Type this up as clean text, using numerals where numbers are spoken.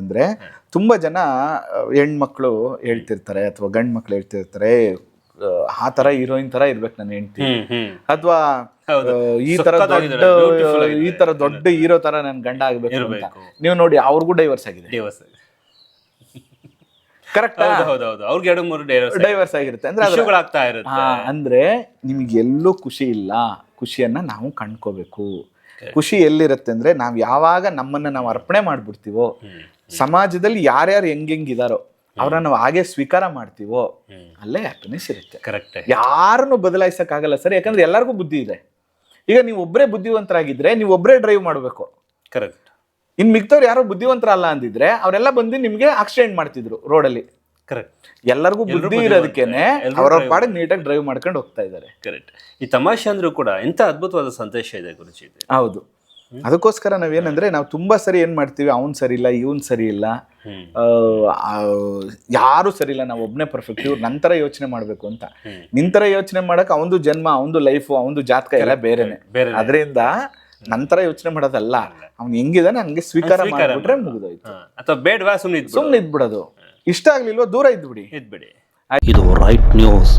ಅಂದ್ರೆ ತುಂಬಾ ಜನ ಹೆಣ್ಮಕ್ಳು ಹೇಳ್ತಿರ್ತಾರೆ ಅಥವಾ ಗಂಡ್ ಮಕ್ಳು ಹೇಳ್ತಿರ್ತಾರೆ, ಆ ತರ ಹೀರೋಯಿನ್ ತರ ಇರ್ಬೇಕು ನನ್ನ ಹೆಂಡತಿ, ಅಥವಾ ಈ ತರ ದೊಡ್ಡ ಹೀರೋ ತರ ನನ್ ಗಂಡ ಆಗ್ಬೇಕು ಅಂತ. ನೀವು ನೋಡಿ ಅವ್ರಿಗೂ ಡೈವರ್ಸ್ ಆಗಿದೆ. ಕರೆಕ್ಟ್, ಡೈವರ್ಸ್ ಆಗಿರುತ್ತೆ. ಅಂದ್ರೆ ನಿಮ್ಗೆ ಎಲ್ಲೂ ಖುಷಿ ಇಲ್ಲ. ಖುಷಿಯನ್ನ ನಾವು ಕಂಡ್ಕೋಬೇಕು. ಖುಷಿ ಎಲ್ಲಿರುತ್ತೆ ಅಂದ್ರೆ ನಾವ್ ಯಾವಾಗ ನಮ್ಮನ್ನ ನಾವು ಅರ್ಪಣೆ ಮಾಡ್ಬಿಡ್ತೀವೋ, ಸಮಾಜದಲ್ಲಿ ಯಾರ್ಯಾರು ಹೆಂಗಿದಾರೋ ಅವ್ರನ್ನ ನಾವು ಹಾಗೆ ಸ್ವೀಕಾರ ಮಾಡ್ತೀವೋ, ಅಲ್ಲೇ ಹ್ಯಾಪಿನೆಸ್ ಇರುತ್ತೆ. ಕರೆಕ್ಟ್. ಯಾರನ್ನು ಬದಲಾಯಿಸಕ್ ಆಗಲ್ಲ ಸರ್, ಯಾಕಂದ್ರೆ ಎಲ್ಲರಿಗೂ ಬುದ್ಧಿ ಇದೆ. ಈಗ ನೀವು ಒಬ್ಬರೇ ಬುದ್ಧಿವಂತರಾಗಿದ್ರೆ ನೀವು ಒಬ್ಬರೇ ಡ್ರೈವ್ ಮಾಡ್ಬೇಕು. ಕರೆಕ್ಟ್. ಇನ್ ಮಿಕ್ತವ್ರು ಯಾರೋ ಬುದ್ಧಿವಂತರಲ್ಲ ಅಂದಿದ್ರೆ ಅವರೆಲ್ಲ ಬಂದು ನಿಮ್ಗೆ ಆಕ್ಸಿಡೆಂಟ್ ಮಾಡ್ತಿದ್ರು ರೋಡಲ್ಲಿ. ಕರೆಕ್ಟ್. ಎಲ್ಲರಿಗೂ ಬುದ್ಧಿ ಇರೋದಕ್ಕೇನೆ ಅವ್ರವ್ರ ಪಾಡಿಗೆ ನೀಟಾಗಿ ಡ್ರೈವ್ ಮಾಡ್ಕೊಂಡು ಹೋಗ್ತಾ ಇದ್ದಾರೆ. ಕರೆಕ್ಟ್. ಈ ತಮಾಷೆ ಅಂದ್ರೂ ಕೂಡ ಎಂತ ಅದ್ಭುತವಾದ ಸಂದೇಶ ಇದೆ ಗುರುಜಿ. ಹೌದು, ಅದಕ್ಕೋಸ್ಕರ ನಾವೇನಂದ್ರೆ ನಾವು ತುಂಬಾ ಸರಿ ಏನ್ ಮಾಡ್ತೀವಿ, ಅವ್ನ್ ಸರಿ ಇಲ್ಲ, ಇವನ್ ಸರಿ ಇಲ್ಲ, ಯಾರು ಸರಿ ಇಲ್ಲ, ನಾವು ಒಬ್ನೇ ಪರ್ಫೆಕ್ಟ್, ಇವ್ರು ನಂತರ ಯೋಚನೆ ಮಾಡ್ಬೇಕು ಅಂತ. ನಿಂತರ ಯೋಚನೆ ಮಾಡಕ್ ಅವಂದು ಜನ್ಮ, ಅವಂದು ಲೈಫ್, ಅವಂದು ಜಾತಕ ಎಲ್ಲ ಬೇರೆನೆ. ಅದರಿಂದ ನಂತರ ಯೋಚನೆ ಮಾಡೋದಲ್ಲ, ಅವ್ನ್ ಹೆಂಗಿದಾನೆ ಹಂಗೆ ಸ್ವೀಕಾರ ಮಾಡ್ಬಿಟ್ರೆ ಮುಗಿದೋಯ್ತು. ಅಥವಾ ಬೇಡವಾ ಸುಮ್ನೆ ಇದ್ಬಿಡೋದು. ಇಷ್ಟ ಆಗ್ಲಿಲ್ವಾ ದೂರ ಇದ್ಬಿಡಿ. ಇದು ರೈಟ್ ನ್ಯೂಸ್.